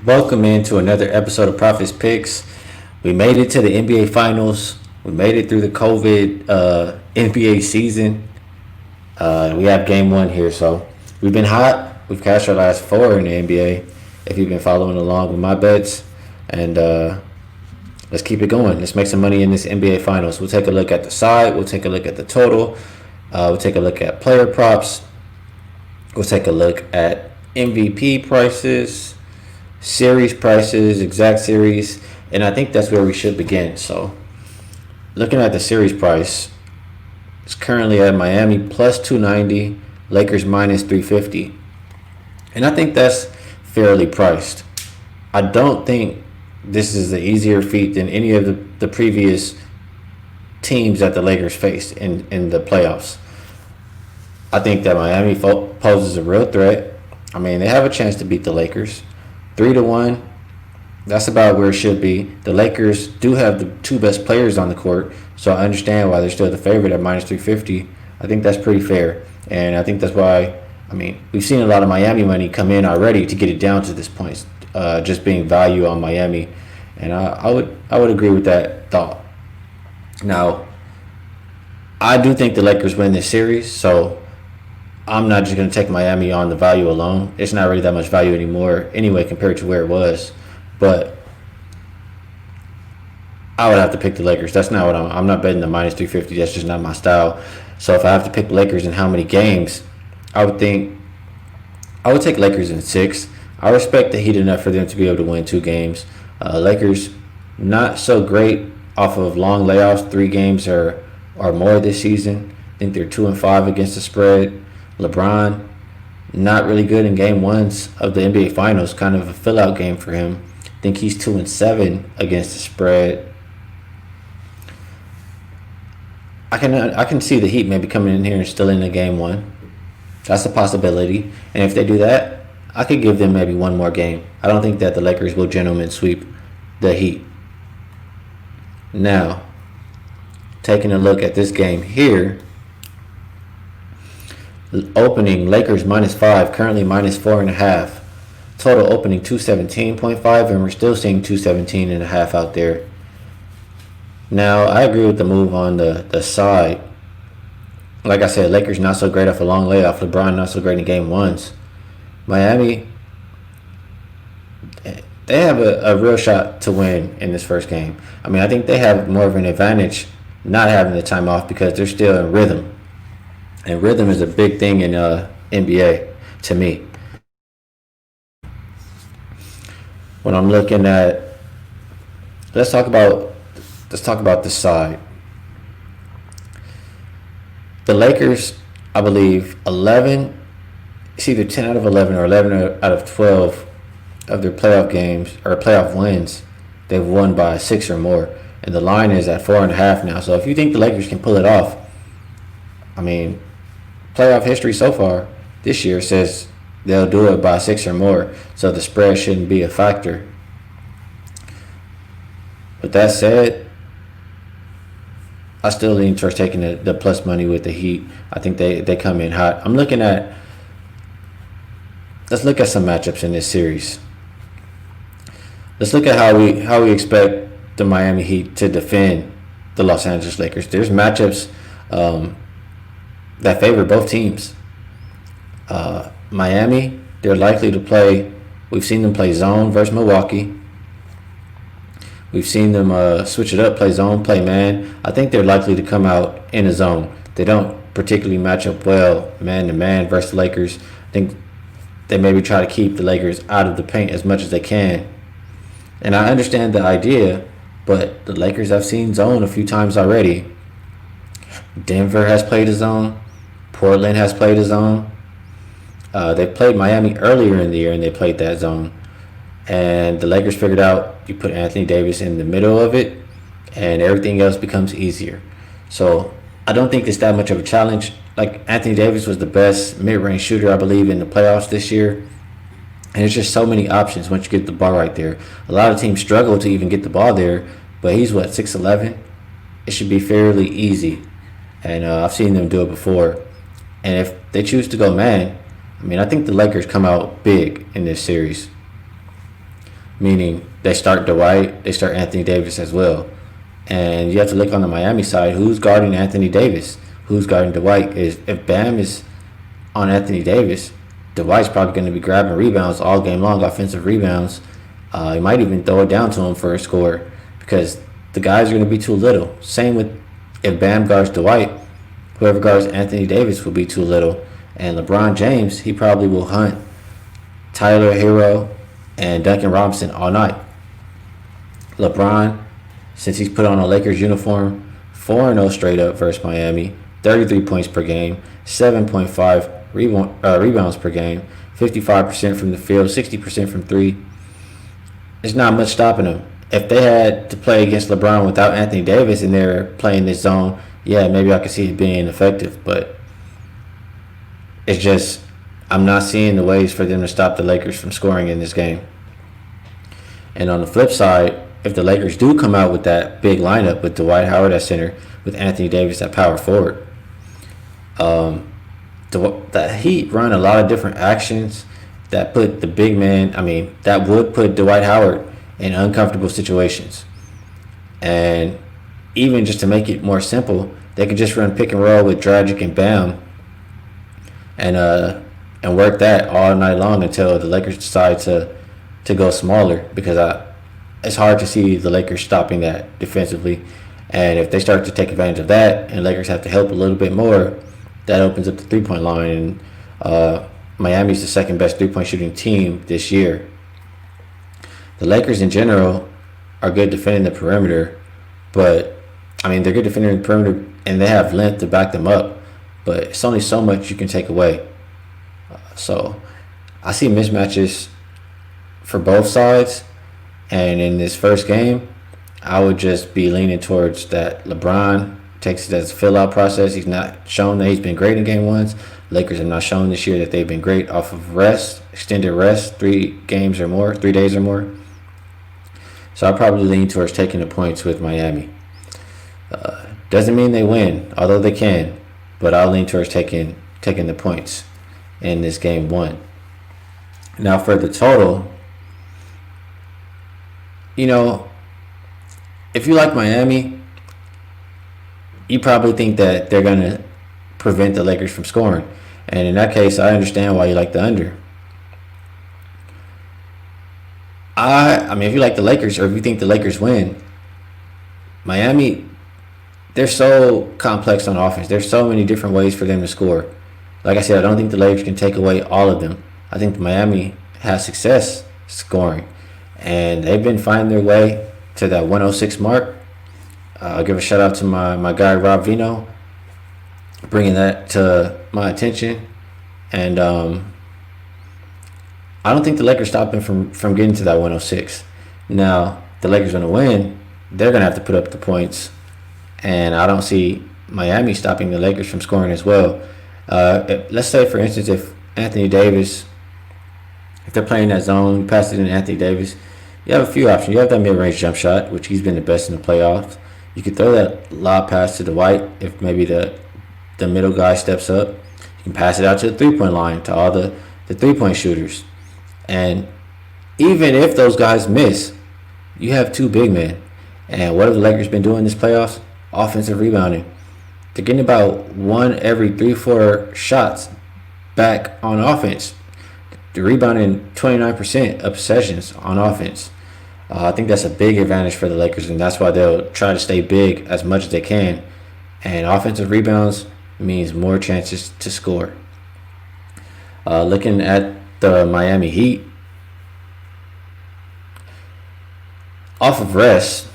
Welcome into another episode of Profits Picks. We made it to the NBA Finals. We made it through the COVID NBA season. We have game one here, so we've been hot. We've cashed our last four in the NBA. If you've been following along with my bets, and let's keep it going. Let's make some money in this NBA Finals. We'll take a look at the side. We'll take a look at the total. We'll take a look at player props. We'll take a look at MVP prices, series prices, exact series, and I think that's where we should begin. So, looking at the series price, it's currently at Miami plus 290, Lakers minus 350, and I think that's fairly priced. I don't think this is the easier feat than any of the previous teams that the Lakers faced in the playoffs. I think that Miami poses a real threat. I mean, they have a chance to beat the Lakers. 3-1, that's about where it should be. The Lakers do have the two best players on the court, so I understand why they're still the favorite at minus 350. I think that's pretty fair, and I think that's why. I mean, we've seen a lot of Miami money come in already to get it down to this point, just being value on Miami, and I would agree with that thought. Now, I do think the Lakers win this series, so I'm not just going to take Miami on the value alone. It's not really that much value anymore anyway compared to where it was. But I would have to pick the Lakers. That's not what I'm not betting the minus 350. That's just not my style. So if I have to pick Lakers in how many games, I would take Lakers in 6. I respect the Heat enough for them to be able to win 2 games. Lakers not so great off of long layoffs. 3 games or more this season. I think they're 2-5 against the spread. LeBron, not really good in game ones of the NBA Finals. Kind of a fill-out game for him. I think he's 2-7 against the spread. I can see the Heat maybe coming in here and still in the game one. That's a possibility. And if they do that, I could give them maybe one more game. I don't think that the Lakers will gentlemen sweep the Heat. Now, taking a look at this game here. Opening Lakers minus 5, currently minus 4.5. Total opening 217.5, and we're still seeing 217.5 out there. Now, I agree with the move on the side. Like I said, Lakers not so great off a long layoff. LeBron not so great in game ones. Miami, they have a real shot to win in this first game. I mean, I think they have more of an advantage not having the time off because they're still in rhythm. And rhythm is a big thing in NBA to me. When I'm looking at, let's talk about this side. The Lakers, I believe, 11. It's either 10 out of 11 or 11 out of 12 of their playoff games or playoff wins. They've won by 6 or more, and the line is at 4.5 now. So if you think the Lakers can pull it off, I mean, playoff history so far this year says they'll do it by 6 or more, so the spread shouldn't be a factor. With that said, I still lean towards taking the plus money with the Heat. I think they come in hot. Let's look at some matchups in this series. Let's look at how we expect the Miami Heat to defend the Los Angeles Lakers. There's matchups that favor both teams. Miami, they're likely to play. We've seen them play zone versus Milwaukee. We've seen them switch it up, play zone, play man. I think they're likely to come out in a zone. They don't particularly match up well man to man versus the Lakers. I think they maybe try to keep the Lakers out of the paint as much as they can. And I understand the idea, but the Lakers have seen zone a few times already. Denver has played a zone. Portland has played a zone. They played Miami earlier in the year and they played that zone. And the Lakers figured out you put Anthony Davis in the middle of it and everything else becomes easier. So I don't think it's that much of a challenge. Like Anthony Davis was the best mid-range shooter, I believe, in the playoffs this year. And there's just so many options once you get the ball right there. A lot of teams struggle to even get the ball there, but he's 6'11". It should be fairly easy. And I've seen them do it before. And if they choose to go man, I mean, I think the Lakers come out big in this series. meaning they start Dwight, they start Anthony Davis as well. And you have to look on the Miami side, who's guarding Anthony Davis? Who's guarding Dwight? If Bam is on Anthony Davis, Dwight's probably going to be grabbing rebounds all game long, offensive rebounds. He might even throw it down to him for a score because the guys are going to be too little. Same with if Bam guards Dwight, whoever guards Anthony Davis will be too little. And LeBron James, he probably will hunt Tyler Hero and Duncan Robinson all night. LeBron, since he's put on a Lakers uniform, 4-0 straight up versus Miami, 33 points per game, 7.5 rebounds per game, 55% from the field, 60% from three. There's not much stopping them. If they had to play against LeBron without Anthony Davis and they're playing this zone, yeah, maybe I could see it being effective. But it's just, I'm not seeing the ways for them to stop the Lakers from scoring in this game. And on the flip side, if the Lakers do come out with that big lineup with Dwight Howard at center, with Anthony Davis at power forward, the Heat run a lot of different actions that put the big man, that would put Dwight Howard in uncomfortable situations. And even just to make it more simple, they could just run pick and roll with Dragic and Bam and work that all night long until the Lakers decide to go smaller, because it's hard to see the Lakers stopping that defensively. And if they start to take advantage of that and Lakers have to help a little bit more, that opens up the three-point line. And Miami's the second best three-point shooting team this year. The Lakers in general are good defending the perimeter, but they're good defending the perimeter and they have length to back them up, but it's only so much you can take away. So I see mismatches for both sides, and in this first game, I would just be leaning towards that LeBron takes it as a fill-out process. He's not shown that he's been great in game ones. Lakers have not shown this year that they've been great off of rest, extended rest, 3 days or more. So I probably lean towards taking the points with Miami. Doesn't mean they win, although they can, but I'll lean towards taking the points in this game 1. Now for the total, if you like Miami, you probably think that they're going to prevent the Lakers from scoring. And in that case, I understand why you like the under. If you like the Lakers, or if you think the Lakers win, Miami, they're so complex on offense. There's so many different ways for them to score. Like I said, I don't think the Lakers can take away all of them. I think Miami has success scoring, and they've been finding their way to that 106 mark. I'll give a shout out to my guy Rob Vino, bringing that to my attention. And I don't think the Lakers stop him from getting to that 106. Now, the Lakers going to win, they're going to have to put up the points. And I don't see Miami stopping the Lakers from scoring as well. Let's say, for instance, if Anthony Davis, if they're playing that zone, you pass it in Anthony Davis, you have a few options. You have that mid-range jump shot, which he's been the best in the playoffs. You could throw that lob pass to Dwight if maybe the middle guy steps up. You can pass it out to the three-point line to all the three-point shooters. And even if those guys miss, you have 2 big men. And what have the Lakers been doing this playoffs? Offensive rebounding. They're getting about 1 every 3-4 shots back on offense. They're rebounding 29% of possessions on offense. I think that's a big advantage for the Lakers, and that's why they'll try to stay big as much as they can. And offensive rebounds means more chances to score. Looking at the Miami Heat, off of rest.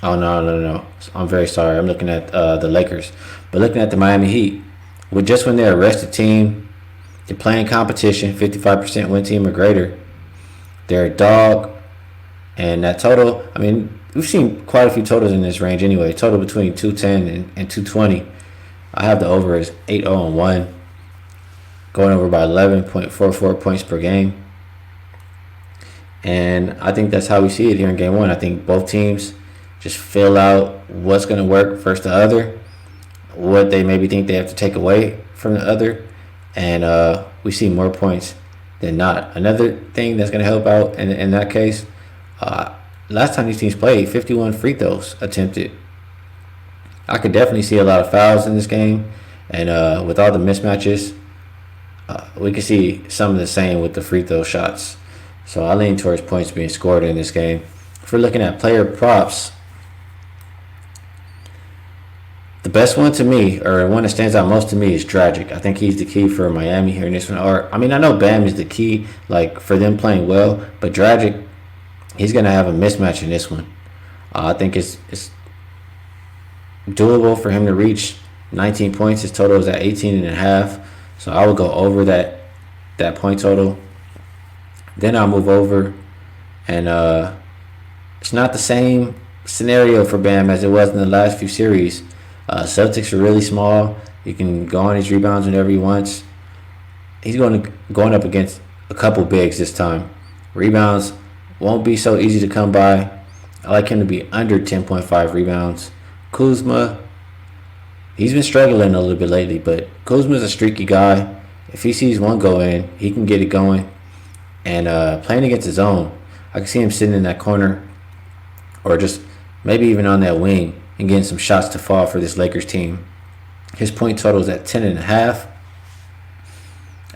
Oh, no. I'm very sorry. I'm looking at the Lakers. But looking at the Miami Heat, when they're a rested team, they're playing competition, 55% win team or greater. They're a dog. And that total, we've seen quite a few totals in this range anyway. Total between 210 and 220. I have the over as 8-0-1. Going over by 11.44 points per game. And I think that's how we see it here in game 1. I think both teams just fill out what's going to work versus the other, what they maybe think they have to take away from the other, and we see more points than not. Another thing that's going to help out in that case, last time these teams played, 51 free throws attempted. I could definitely see a lot of fouls in this game, and with all the mismatches, we can see some of the same with the free throw shots. So I lean towards points being scored in this game. If we're looking at player props, the best one to me, or one that stands out most to me, is Dragic. I think he's the key for Miami here in this one. Or I mean, I know Bam is the key, like for them playing well, but Dragic, he's gonna have a mismatch in this one. I think it's doable for him to reach 19 points. His total is at 18.5, so I would go over that point total. Then I'll move over, and it's not the same scenario for Bam as it was in the last few series. Celtics are really small. He can go on his rebounds whenever he wants. He's going up against a couple bigs this time. Rebounds won't be so easy to come by. I like him to be under 10.5 rebounds. Kuzma, he's been struggling a little bit lately, but Kuzma's a streaky guy. If he sees one go in, he can get it going. And playing against his own, I can see him sitting in that corner or just maybe even on that wing and getting some shots to fall for this Lakers team. His point total is at 10.5.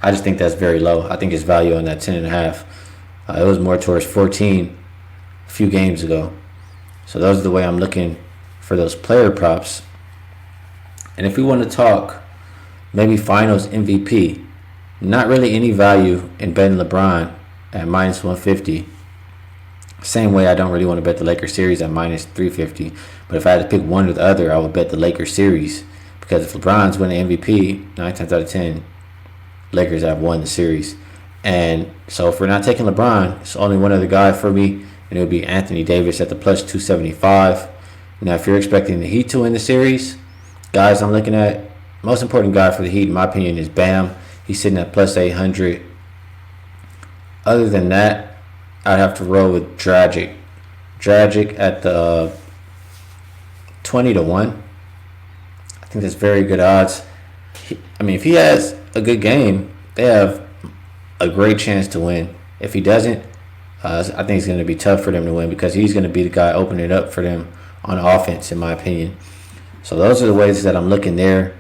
I just think that's very low. I think his value on that 10.5. It was more towards 14 a few games ago. So those are the way I'm looking for those player props. And if we want to talk maybe finals MVP, not really any value in betting LeBron at minus 150. Same way I don't really want to bet the Lakers series at minus 350. But if I had to pick one or the other, I would bet the Lakers series. Because if LeBron's winning MVP, 9 times out of 10, Lakers have won the series. And so if we're not taking LeBron, it's only one other guy for me, and it would be Anthony Davis at the plus 275. Now, if you're expecting the Heat to win the series, guys I'm looking at, most important guy for the Heat, in my opinion, is Bam. He's sitting at plus 800. Other than that, I'd have to roll with Dragic. Dragic at the 20-1. I think that's very good odds. If he has a good game, they have a great chance to win. If he doesn't, I think it's going to be tough for them to win because he's going to be the guy opening it up for them on offense, in my opinion. So those are the ways that I'm looking there.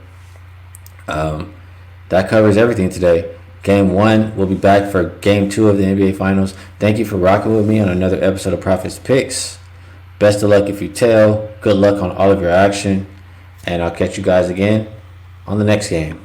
That covers everything today. Game 1, we'll be back for Game 2 of the NBA Finals. Thank you for rocking with me on another episode of Profits Picks. Best of luck if you tail. Good luck on all of your action. And I'll catch you guys again on the next game.